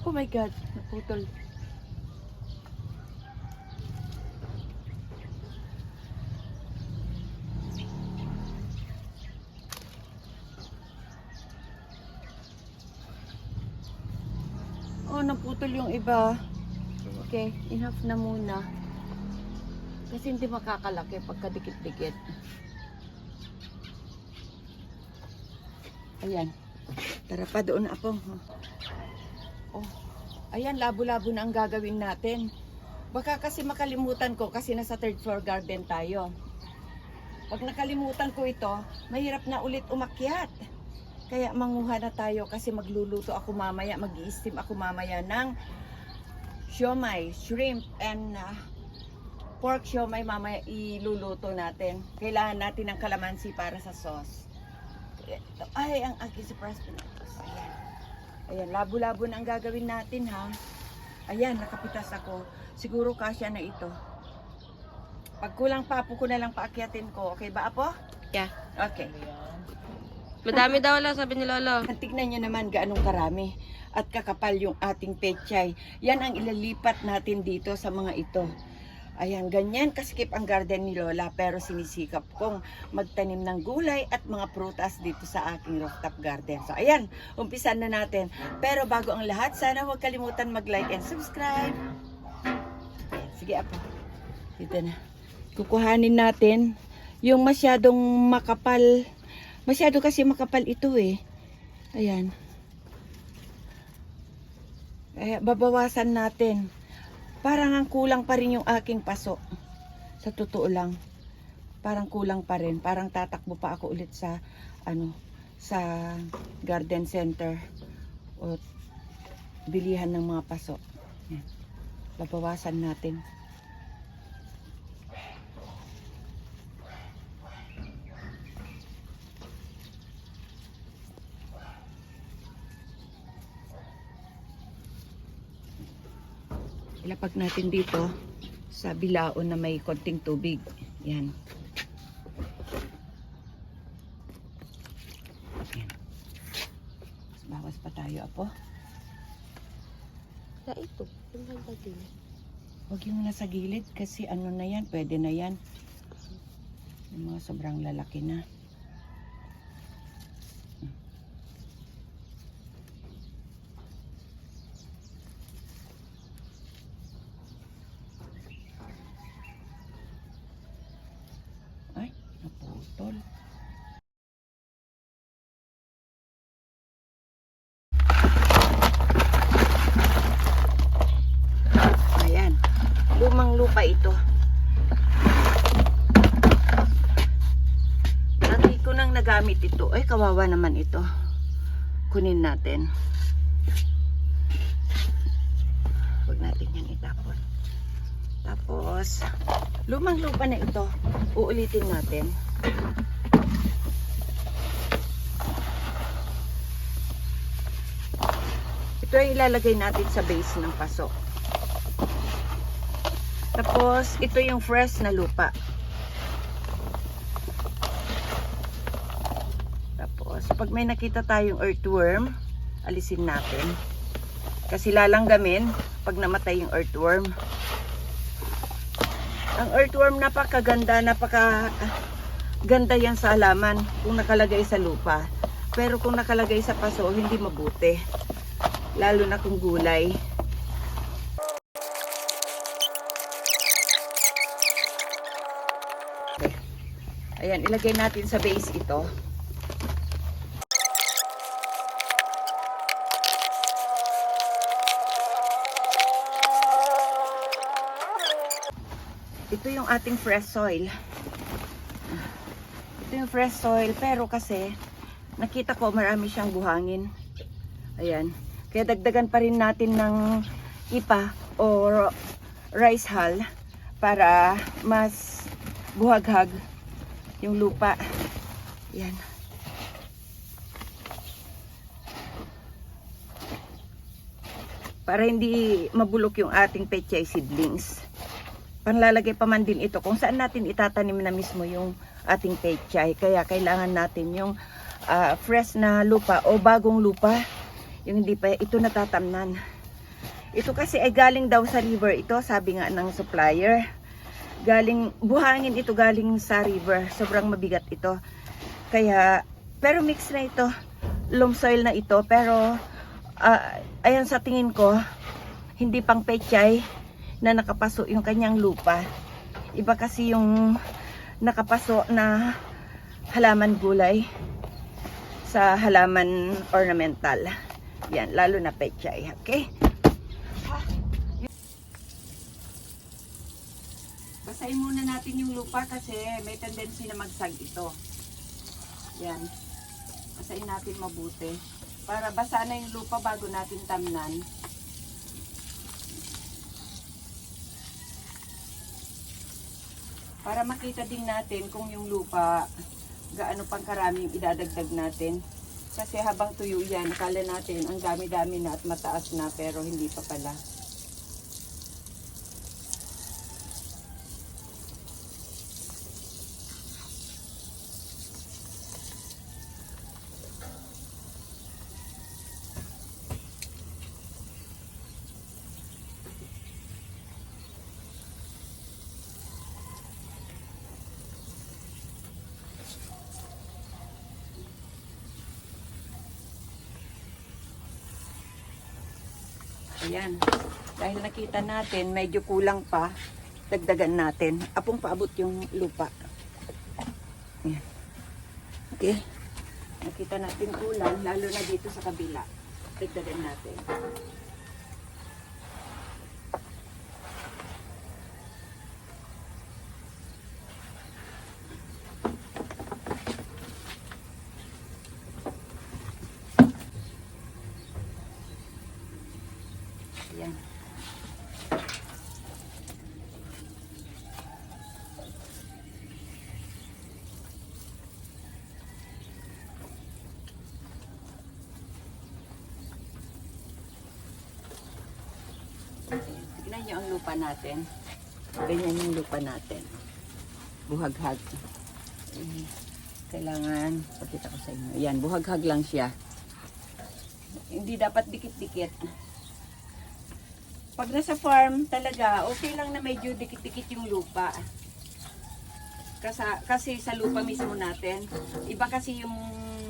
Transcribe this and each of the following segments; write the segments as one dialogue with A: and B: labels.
A: Oh my God, naputol. Oh, naputol yung iba. Okay, enough na muna. Kasi hindi makakalaki pagka dikit-dikit. Ayan. Tara pa doon ako. Oh. Ayan, labo-labo na ang gagawin natin. Baka kasi makalimutan ko kasi nasa third floor garden tayo. Pag nakalimutan ko ito, mahirap na ulit umakyat. Kaya manguha na tayo kasi magluluto ako mamaya, mag-i-steam ako mamaya ng siomai, shrimp, and pork siomai mamaya iluluto natin. Kailangan natin ng kalamansi para sa sauce. Ay, ang aking surprise pinatos. Ayan. Ayan, labo-labo na ang gagawin natin ha. Ayan, nakapitas ako. Siguro kasya na ito. Pag kulang pa, apo ko na lang paakyatin ko. Okay ba, apo?
B: Yeah.
A: Okay.
B: Madami daw lang, sabi ni Lolo.
A: Tignan nyo naman gaanong karami at kakapal yung ating pechay. Yan ang ilalipat natin dito sa mga ito. Ayan, ganyan kasikip ang garden ni Lola, pero sinisikap kong magtanim ng gulay at mga prutas dito sa aking rooftop garden. So ayan, umpisan na natin. Pero bago ang lahat, sana huwag kalimutan mag-like and subscribe. Ayan, sige apo. Dito na. Kukuhanin natin yung masyadong makapal. Masyado kasi makapal ito eh. Ayan. Kaya babawasan natin. Parang ang kulang pa rin yung aking paso. Sa totoo lang. Parang kulang pa rin. Parang tatakbo pa ako ulit sa sa garden center o bilihan ng mga paso. Yan. Babawasan natin. Ilapag natin dito sa bilaon na may konting tubig. Yan. Yan. Bawas pa tayo, apo.
B: Na ito. Yung handa din.
A: Huwag yung nasa gilid kasi ano na yan, pwede na yan. Yung mga sobrang lalaki na. Ay, naputol. Ayan, lumang lupa ito. Dati ko nang nagamit ito. Ay, kawawa naman ito. Kunin natin. Huwag natin yan itapon. Tapos, lumang lupa na ito. Uulitin natin. Ito ay ilalagay natin sa base ng paso. Tapos, ito yung fresh na lupa. Tapos, pag may nakita tayong earthworm, alisin natin. Kasi lalanggamin pag namatay yung earthworm. Ang earthworm napakaganda, napakaganda yan sa halaman kung nakalagay sa lupa. Pero kung nakalagay sa paso, hindi mabuti. Lalo na kung gulay. Okay. Ayan, ilagay natin sa base ito. Ito yung ating fresh soil. Ito yung fresh soil, pero kasi nakita ko marami siyang buhangin. Ayan. Kaya dagdagan pa rin natin ng ipa o rice hull para mas buhaghag yung lupa. Ayan. Para hindi mabulok yung ating pechay seedlings. Panlalagay pa man din ito kung saan natin itatanim na mismo yung ating pechay. Kaya kailangan natin yung fresh na lupa o bagong lupa. Yung hindi pa ito natatamnan. Ito kasi ay galing daw sa river ito, sabi nga ng supplier. Buhangin ito galing sa river. Sobrang mabigat ito. Kaya, pero mix na ito. Loam soil na ito. Pero, ayan sa tingin ko, hindi pang pechay na nakapaso yung kanyang lupa. Iba kasi yung nakapaso na halaman gulay sa halaman ornamental. Yan, lalo na pechay. Okay? Basahin muna natin yung lupa kasi may tendency na magsag ito. Yan. Basahin natin mabuti. Para basa na yung lupa bago natin tamnan. Para makita din natin kung yung lupa gaano pang karaming idadagdag natin. Kasi habang tuyo yan, akala natin ang dami-dami na at mataas na pero hindi pa pala. Ayan. Dahil nakita natin, medyo kulang pa, dagdagan natin. Apong paabot yung lupa. Ayan. Okay. Nakita natin kulang, lalo na dito sa kabila. Dagdagan natin. Ayan. Tignan niyo ang lupa natin. Ganyan yung lupa natin. Buhaghag. Kailangan, pakita ko sa inyo. Ayan, buhaghag lang siya. Hindi dapat dikit-dikit. Pag nasa farm talaga, okay lang na medyo dikit-dikit yung lupa. Kasi sa lupa mismo natin, iba kasi yung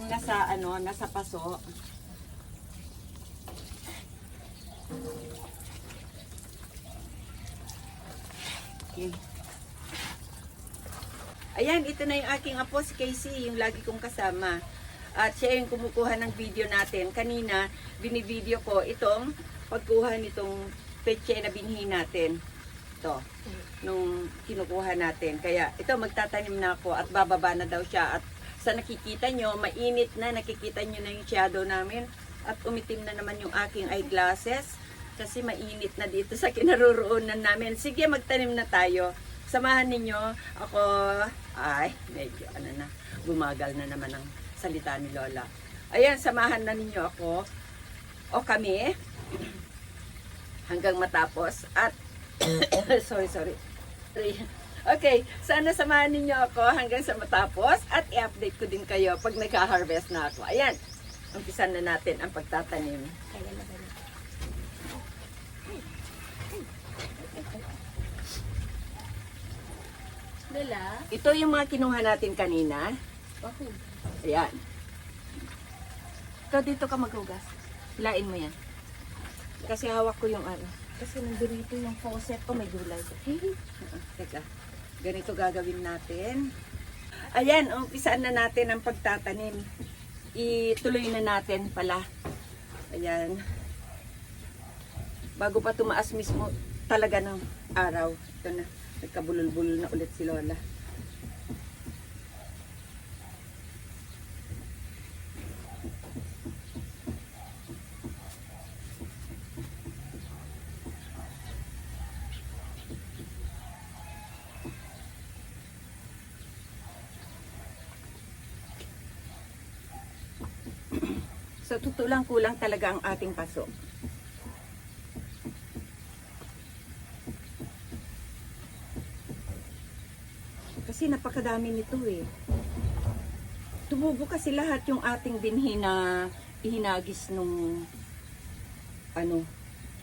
A: nasa paso. Okay. Ayan, ito na yung aking apo, si Casey, yung lagi kong kasama. At siya yung kumukuha ng video natin. Kanina, binivideo ko itong pagkuha nitong peche na binhi natin. Ito, nung kinukuha natin. Kaya ito, magtatanim na ako at bababa na daw siya. At sa nakikita nyo, mainit na, nakikita nyo na yung shadow namin. At umitim na naman yung aking eyeglasses. Kasi mainit na dito sa kinaroroonan namin. Sige, magtanim na tayo. Samahan ninyo ako. Ay, medyo bumagal na naman ang salita ni Lola. Ayan, samahan na ninyo ako. O kami. Hanggang matapos. At, sorry. Okay, sana samahan ninyo ako hanggang sa matapos. At i-update ko din kayo pag nagka-harvest na ako. Ayan, umpisan na natin ang pagtatanim.
B: Lola?
A: Ito yung mga kinuha natin kanina.
B: Okay.
A: Ayan. Ito, dito ka maghugas. Hilain mo yan. Kasi hawak ko yung Kasi nandito yung faucet ko, may gulay. Teka, ganito gagawin natin. Ayan, umpisaan na natin ang pagtatanim. Ituloy na natin pala. Ayan. Bago pa tumaas mismo talaga ng araw. Ito na. Nagkabulol-bulol na ulit si Lola. So, totoo lang kulang talaga ang ating paso. Kasi napakadami nito eh. Tumubo kasi lahat yung ating binhi na ihinagis nung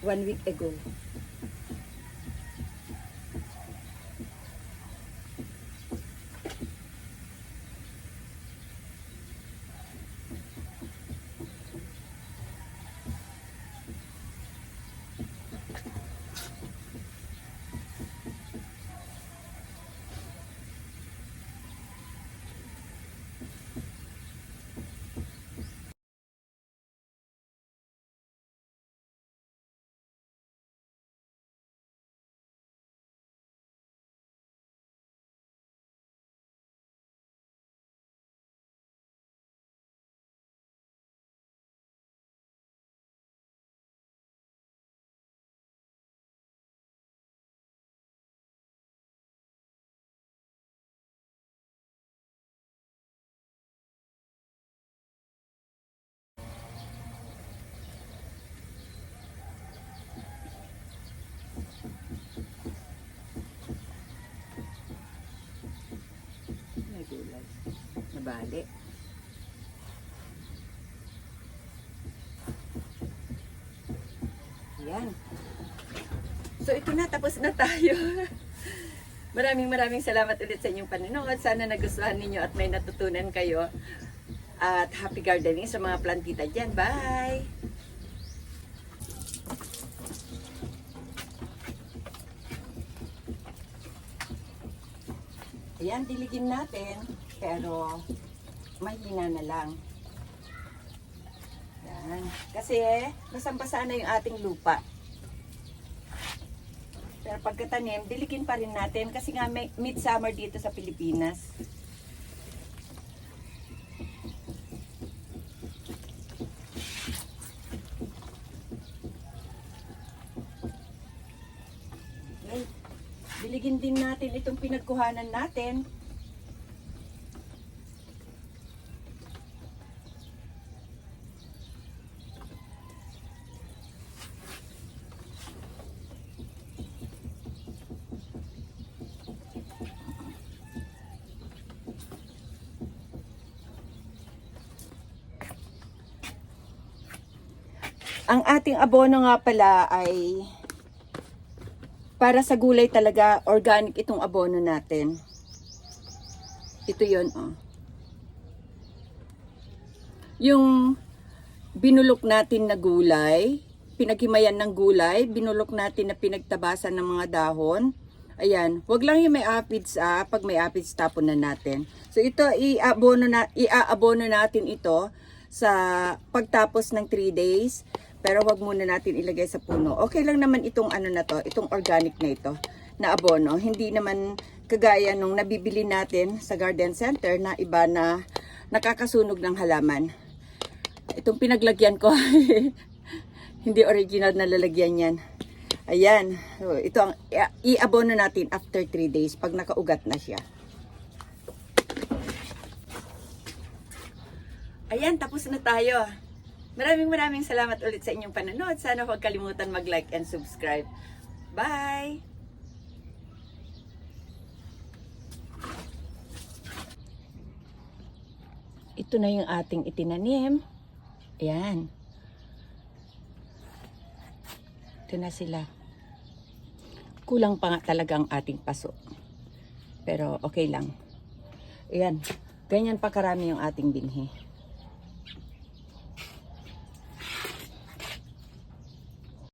A: 1 week ago. May gulay. Nabali. Yan. So ito na, tapos na tayo. Maraming salamat ulit sa inyong panonood. Sana nagustuhan ninyo at may natutunan kayo. At happy gardening sa mga plantita dyan. Bye! Ayan, diligin natin. Pero mahina na lang. Yan. Kasi basang-basa na yung ating lupa. Pero pagkatanim, diligin pa rin natin kasi nga may midsummer dito sa Pilipinas. Okay. Diligin din natin itong pinagkuhanan natin. Ang ating abono nga pala ay para sa gulay talaga, organic itong abono natin. Ito yon, oh. Yung binulok natin na gulay, pinaghimayan ng gulay, binulok natin na pinagtabasan ng mga dahon. Ayan, wag lang yung may aphids, pag may aphids tapon na natin. So ito, iabono natin ito sa pagtapos ng 3 days. Pero wag muna natin ilagay sa puno. Okay lang naman itong ano na to, itong organic na ito, na abono. Hindi naman kagaya nung nabibili natin sa garden center na iba na nakakasunog ng halaman. Itong pinaglagyan ko, hindi original na lalagyan yan. Ayan, so, ito ang iabono natin after 3 days pag nakaugat na siya. Ayan, tapos na tayo. Maraming salamat ulit sa inyong panonood. Sana huwag kalimutan mag-like and subscribe. Bye! Ito na yung ating itinanim. Ayan. Ito na sila. Kulang pa nga talaga ang ating paso. Pero okay lang. Ayan. Ganyan pa karami yung ating binhi.